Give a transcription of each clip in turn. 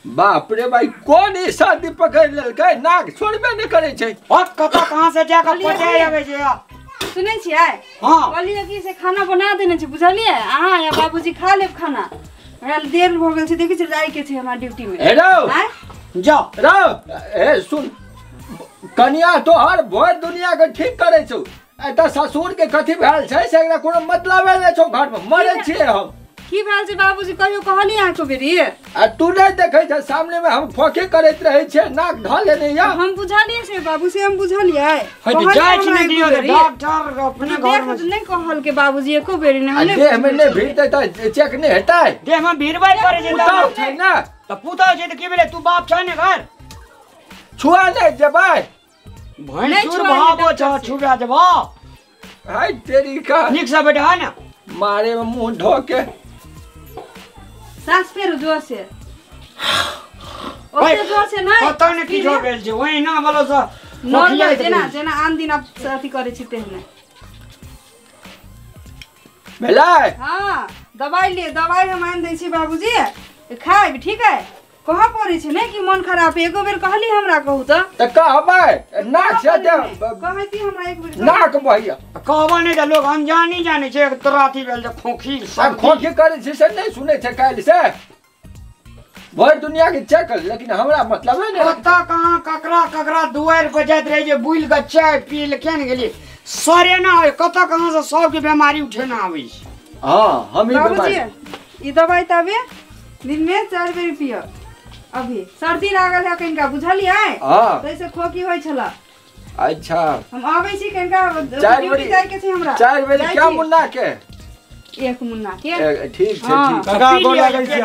बाप रे भाई कौन ई शादी पकड़ लेलकै नाक छोड़बे नहीं करे छै। और कथा कहां से जाके पटे आवे छै सुनै छियै। हां कहलिए कि से खाना बना देने छै बुझलिए अहाँ या बाबूजी खा लेब खाना हमरा देर भ गेल छै देखै छै जाय के छै हमरा ड्यूटी में। ए रौ जाओ रौ ए सुन कन्या तोहर भर दुनिया के ठीक करे छौ एता ससुर के कथि भेल छै से एकरा कोनो मतलबे नै छौ घर में मरे छियै हम। की भेल छै बाबूजी कहियो कहली अहाँ को बेरी आ तू नहीं देखे छ सामने में हम फोके करैत रहे छियै नाक ढ लेने या हम बुझलिए से बाबू से हम बुझलिए हट जाय छी नै दियो डॉक्टर अपने घर में नहीं कहल के बाबूजी एको बेरी नै हमने देह में नहीं भीड़ते त चेक नहीं हेतै देह में भीड़बाई करे छै पुतौ छै ना त पुतौ छै त की भेले तू बाप छै ने घर छुआ नहीं जेबै भैंसुर भाबो छ छुबा देबो हाय तेरी का निक से बैठा ना मारे में मुंह ढो के सांस फेर जोर से ओते जोर से नहीं पता नहीं की हो गेल छै ओही ना बोलो स नॉर्मल जेना जेना आन दिन आप अथी करे छी तेहने भेलै। हां दवाई हम आन दै छी बाबूजी खाइब ठीक है कहाँ पड़े छै ने कि मन खराब है एको बेर कहली हमरा कहू त कहबै नाक से दे कहती हमरा एक बेर नाक भैया कहबो नहीं त लोग अनजानी जाने छै तराती भेल जे खोखी सब खोखी करे छै से नहीं सुने छै काल से भर दुनिया के चेक लेकिन हमरा मतलब है नहीं पता कहां ककरा दुआर पर जात रहे जे बुइल के चाय पी ले केन गेली सरे ना होय कता कहां से सब के बीमारी उठे ना आवे हां हम ही बाबूजी ई दवाई तबे दिन में 4 बेर पियो अभी सर्दी लागल है कनिका बुझलिए हां तैसे खोकी होय छला। अच्छा हम आबै छी कनिका ड्यूटी जाय के छै हमरा 4 बेर क्या मुन्ना के एक मुन्ना के ठीक छै ठीक काका गोर लागै छै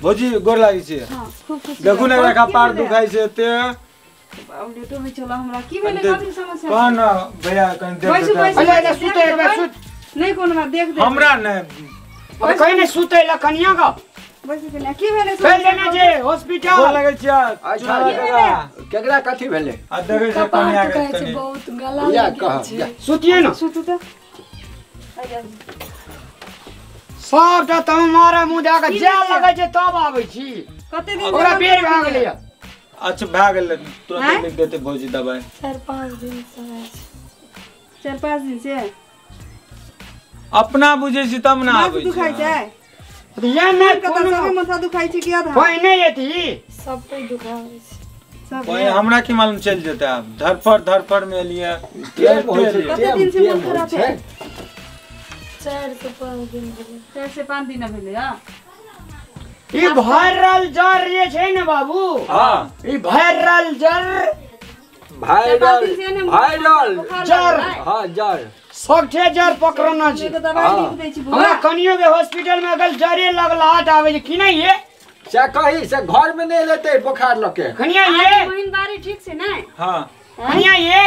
भौजी गोर लागै छै हां खूब खुशी देखू ने रखा पार दुखाई छै ते लेटो होय छला हमरा की भेले कथि समस्या कोन भैया कन देख अरे सुते एक बार सुत नहीं कोनो बात देख दे हमरा ने अरे कहीं ने सुते ला कनिया का बस के की भेले चल देना जे हॉस्पिटल गोर लागै छै अच्छा केकरा कथि भेले आ देखे छै कन्या के कनी बहुत गला या कह सुतिए ना सुतु त सब त तुम मारा मुंह जाके जेल लगे छै तब आबै छी कते दिन ओकरा बेर भाग ले अच्छा भाग गेल तुरंत लिख देते भौजी दवाई 4-5 दिन से 4-5 दिन से अपना बुझे छी तब ना आबै दुखाई छै ये मैं कतौ सबके माथा दुखाई छै कि आधा कोई नहीं येती सब पे दुखावे छै सब ओए हमरा की मालूम चल जेते आप धरफड़ में लिए कते दिन से मन खराब है 4 से 5 दिन भेलै 4 से 5 दिन भेलै हां ई वायरल जर ये छै ने बाबू हां ई वायरल जर वायरल जर हां जर सबठे जर पकड़ना छै तो दवाई लिख दै छी हमरा कनियो के हॉस्पिटल में अगर जरे लगलाहट आवे छै कि नहीं ये से कही से घर में नहीं लेते बुखार लके कनिया ये महीनवारी ठीक से नहीं हां कनिया ये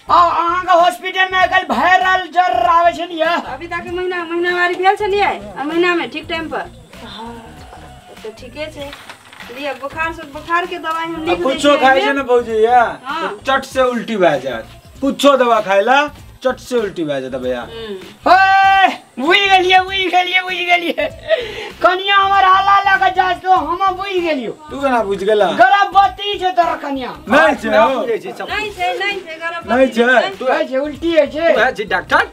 अहाँ के हॉस्पिटल में अगर वायरल जर आवे छै ने अभी तक महीनावारी भेल छलिए आ महीना में ठीक टाइम पर हां तो ठीके छै लिए बुखार के दवाई हम लिख दै छी कुछो खाइ छै ने भौजी या तो चट से उल्टी भए जात कुछो दवा खाइला चट से उल्टी भए जात भैया ओए बुझ गेलिए कनिया हमर हाला लगा जात तो हम बुझ गेलियो तू केना बुझ गेला गर्भवती छै तोर कनिया नहीं छै हो नहीं छै गरम नहीं छै तू है छै उल्टी है छै तू है जी डॉक्टर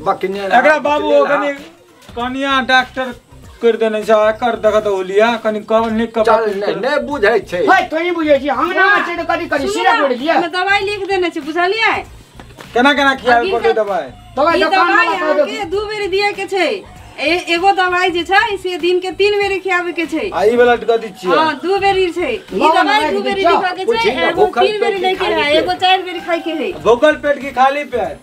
बकने एकरा बाबू कनी कनिया डॉक्टर कर देने छै कर देख त होलिया कनी कनी चल नहीं बुझै छै भाई तो ही बुझे छी हम ना छै तो कदी कदी सिरा कर दिया मैं दवाई लिख देने छी बुझलिए केना खियावे पड़ते दवाई दवाई दुकान वाला कह दो के 2 बेर दिए के छै एगो दवाई जे छै से दिन के 3 बेर खियावे के छै आई वाला कदी छियै हां 2 बेर छै ई दवाई 2 बेर लिखा के छै एगो 3 बेर ले के है एगो 4 बेर खाई के है भूखल पेट की खाली पेट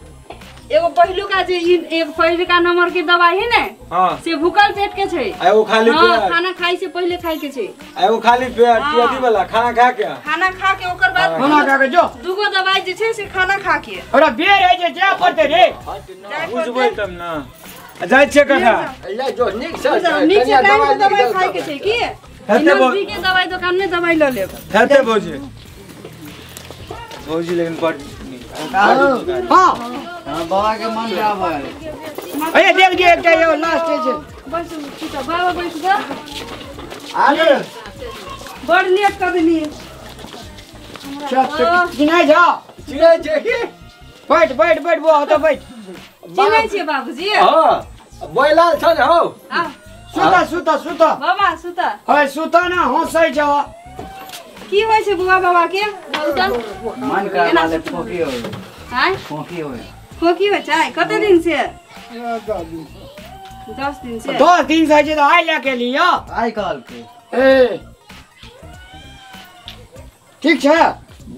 एगो पहिलू का जे एक पहिल का नंबर के दवाई है ना हां से भूखल पेट के छै एगो खाली पेट हां खाना खाई से पहले खाई के छै एगो खाली पेट की अथी वाला खाना खा के ओकर बाद खाना खा के जो दूगो दवाई जे छै से खाना खा के ओरा बेर है जे जा पड़ते रे बुझबै तब ना जाय छै कथा ले जो निक से नीचे दवाई खाई के छै की हेते नजदीक के दवाई दुकान में दवाई ल लेब हेते भौजी लेकिन बड़ हां बाबा के मन खराब है। अरे देख जे एकटा यो लास्ट छै बस बाबा बैठ जा आगे बड़ लेट कर देली चिन्है छ चिड़ै छै कि बैठ बैठ बैठ वो तो बैठ चिन्है छियै बाबूजी हाँ बैलाल छ नि हौ आ सुत सुत सुत बाबा सुत है सुत न हँसै छ की होइ छै बुआ बाबा के बोलता मन का वाले फोकी हो हैं फोकी हो खोकी होइ छै कते दिन से 10 दिन से 10 दिन से छै त आइ लेके लियो आई कल के ए ठीक छ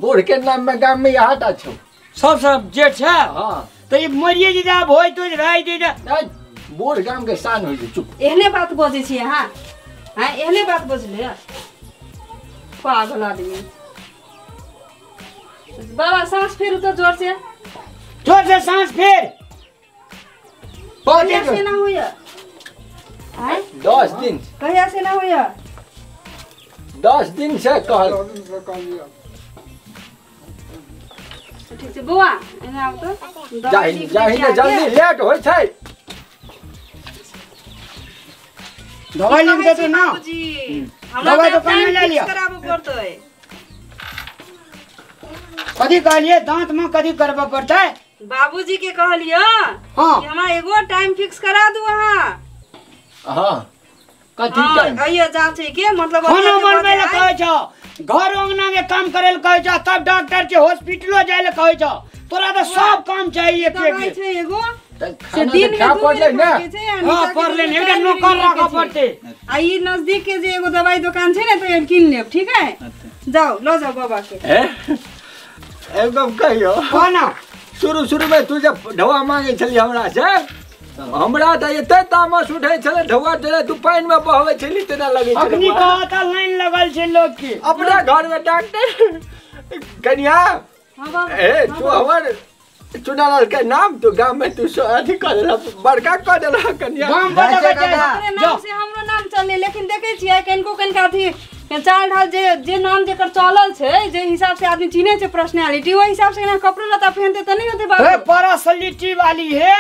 बूढ़ के नाम में गाम में यहाँ टा छौ सब जेठ छ हाँ त ई मरिए जे जा भोइ तो रहि दे ए, बूढ़ गाम के शान होइ छै चुप एहने बात बजै छी अहाँ हैं एहने बात बजले पागल आदमी बाबा सांस फेरू तो जोर से सांस फेर कहिया से ना होइया हैं 10 दिन कहिया से ना होइया 10 दिन से कहल ठीक छै बौआ एने आउ तो जाहि जाहि ने जल्दी लेट होइ छै दवाई लिख देते ना बाबूजी हमरा दवाई तो दुकान में ले टाइम लिया। फिक्स कराबो पड़तै कथी कहलिए दांत में कथी करबा पड़तै बाबूजी के कहलियो हाँ कि हमरा एगो टाइम फिक्स करा दू अहाँ हाँ कथी हाँ टाइम कहियो जांचे के मतलब खाना अहाँ के बनबै ले बताए। कहै छ घर अंगना में काम करे ले कहै छ तब डॉक्टर के हॉस्पिटलो जाय ले कहै छ तोरा तो सब काम चाहिए दवाई के छै एगो से खाना दिन तो में खा 2 पड़ले दिन ने खाके छै, आ हां निशा के पर ले दिन में एकटा टाइम नौकर लेके राखा छै। पड़ते आ ई नजदीक के जे एगो दवाई दुकान छै ने तो एक किन लेब ठीक है जाओ लो जाओ बाबा के ए, एकदम कहियो खाना शुरू में तू जब ढवा मांगे छली हमरा से हमरा तो एते तामस उठे छले ढवा तेरे तू पानी में बहवे छली तेना लगे छले अखनी कहता लाइन लगल छै लोग के अपना घर में डॉक्टर कन्या हां बाबा ए तू हमर चुनालाल के नाम तू गांव में तू अथी कर देला बड़का कर देला कन्या गांव बता जाए के अपने नाम से हमरो नाम चले लेकिन देखे छियै कनको कनका अथी चाल ढाल जे नाम जेकर चलल छै जे हिसाब से आदमी चिन्हे छै पर्सनालिटी ओहि हिसाब से ना कपड़ो लता पहनते त नहीं होते ए बाबू पर्सनालिटी वाली है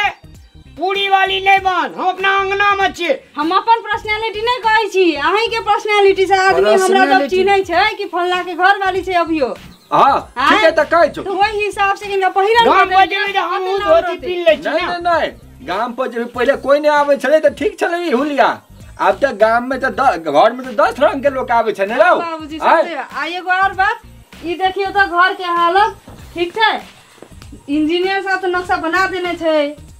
पूरी वाली नहीं बन हम अपना अंगना में छिए हम अपन पर्सनालिटी नहीं कहै छी अहीं के पर्सनालिटी से आदमी हमरा जब Personality। चिन्हे छै कि फल्ला के घर वाली छै अभियो हां ठीक है त कह तो छो वही हिसाब से किनका पहिरन गांव में जेबे त हम धोती पीन ले छी नहीं ना नहीं नहीं गांव पर जब पहले कोई नहीं आवे छले त ठीक छले ई हुलिया अब तक गांव में तो घर में तो 10 रंग के लोग आवे छने रहो बाबूजी समझे आ एगो और बात ई देखियो त घर के हालत ठीक छै इंजीनियर साहब तो नक्शा बना देने छै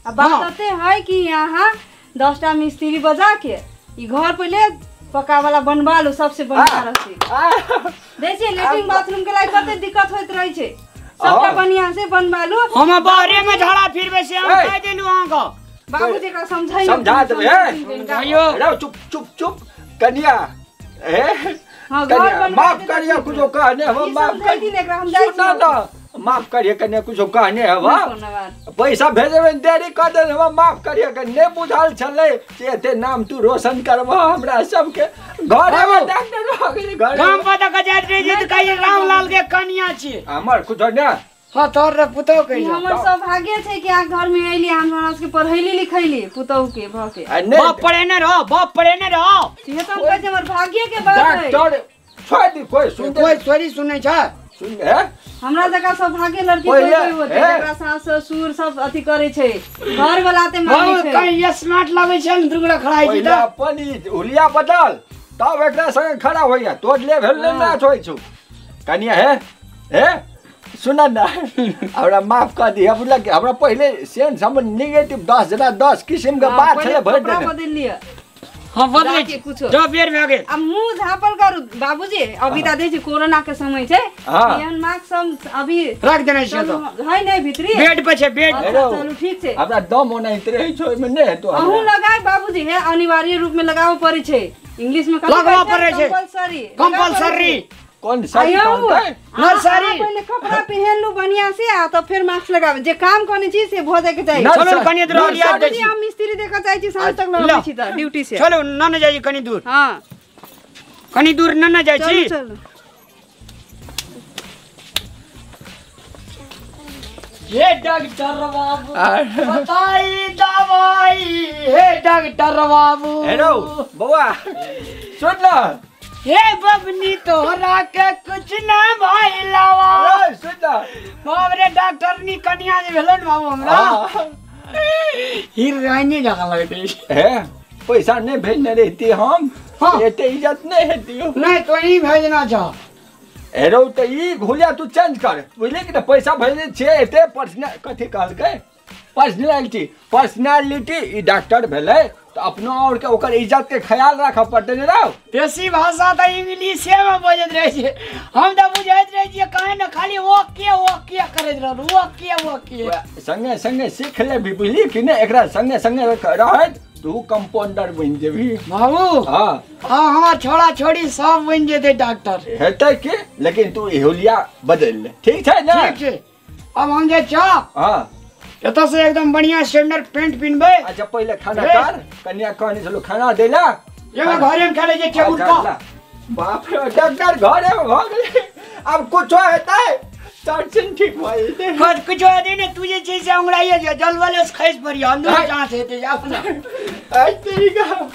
आ बात हाँ। अते है कि यहाँ 10टा मिस्त्री बजा के ई घर पहले पक्का वाला बनवा लो सबसे बढ़िया रहे देखिए लेट्रिन बाथरूम के लिए कते दिक्कत होइत रहे छै सबटा बढ़िया से बनवा लो हम बाहरे में झाड़ा फिरबे से हम ए। कह देलु अहाँ का बाबूजी का समझाइयो समझा देबे समझाइयो रहो चुप चुप चुप कन्या ए हाँ, घर कन्या बनवा माफ देते करिए थे। कुछ कहने हम ई माफ समझाइ दिन एकरा हम जाइ सुना छी ना माफ करिए कन्या कुछ कहने है धन्यवाद पैसा भेजे में देरी कर दे हम माफ करिए कि नहीं बुझल छले से एते नाम तू रोशन करबा हमरा सबके घरे में डॉक्टर भ गेली घर गांव पता का जात रे जी कहिए रामलाल के कन्या छी हमर कुछ ने हां तोर रे पुतो ई कहियो हमर सौभाग्य छै कि आ घर में अइली हमरा सबके पढ़ैली लिखैली पुतहु के भ के बाप पढ़े न रहो बाप पढ़े न रहो ये तो हम कहै छी हमर भाग्य के बात है डॉक्टर छोड़ दी कोई सुन कोई सॉरी सुनै छ सुन है हमरा जगह सौभाग्य लड़की पहिले, कोई होते हे। जकरा सास ससुर सब अथी करे छै घर वाला ते बहुत माने छै कहीं स्मार्ट लगे छै न दुगला खड़ाई छी पहिले त अपन ई हुलिया बदल तब एकरा संगे खड़ा होइया तोड़ ले भेल ले ना छोइ छु कनिया हे सुन ना हमरा माफ कर दी हमरा पहिले सेंस हम नेगेटिव 10 जना 10 किस्म के बात छले भर कपड़ा देने बदल लिया हां बदले जाके कुछो। जो बेर भे गेल अब मुंह झापल करू बाबूजी अभी ता देखी कोरोना के समय छै हाँ। एहन मास्क सब अभी रख देने छै तो है नहीं भीतरी बेड पे छै बेड अच्छा, हेलो। चलू ठीक छै हमरा दम ओनाहित रहै छौ एमे ने तो अहूँ लगाए बाबूजी है अनिवार्य रूप में लगाओ पड़े छै इंग्लिश में लगवा पड़ै छै। कंपलसरी कंपलसरी कौन सारी नर्सरी। पहले कपड़ा पहन लू बढ़िया से आ तो फिर मास्क लगावे जे काम करने छी से भ जाए के चाहिए नर्सरी। चलो कनी दूर नर्सरी। याद बाबूजी हम मिस्त्री देखा चाहे छी सांझ तक लो। लगबै छी त ड्यूटी से चलो न जाई कनी दूर हां कनी दूर न जाई चलो छी चलो हे डॉक्टर बाबू बताई दवाई हे डॉक्टर बाबू हेलो बउआ सुन ना हे बबनी तोहरा के कुछ ना भइलावा ए, सुन ना बाप रे डॉक्टर नी कन्या जे भेलन बाबू हमरा हाँ। हीरोइनी जगह लगते है पैसा नहीं भेजने रहती हम हाँ। एते इज्जत नहीं हेती हो नहीं तो ही भेजना चाह एरो तो ई घुलिया तू चेंज कर बुझले कि पैसा भेजने छे एते पर्सनल कथी कहल के पर्सनालिटी ई डॉक्टर भेले तो अपना और के ओकर इज्जत के ख्याल रख पड़ते ने रहो देसी भाषा तो इंग्लिशे में बजत रहे छे हम तो बुझाइत रहे छिए काहे न खाली ओके करैत रहल ओके संगे संगे सीख ले भी बुझली कि ने एकरा संगे संगे रह तू कंपाउंडर बन जेबी बाबू हां हमार छोड़ा छोड़ी सब बन जेते डॉक्टर हेतै कि लेकिन तू हुलिया बदल ले ठीक है ना ठीक छे अब हम जे चाह हां एतो से एकदम बढ़िया स्टैंडर्ड पेंट पिनबे अच्छा पहले खाना कर कन्या कहनी चलो खाना देला ये मैं घरे में खेले जे टेबुल पर बाप रे डॉक्टर घरे में भाग गए अब कुछ होता है टेंशन ठीक भइल दे कुछ हो दे ने तुझे जैसे अंगड़ाइए जलवाले खैस पड़ी अंदर जांच हेते जा अपना आज तेरी का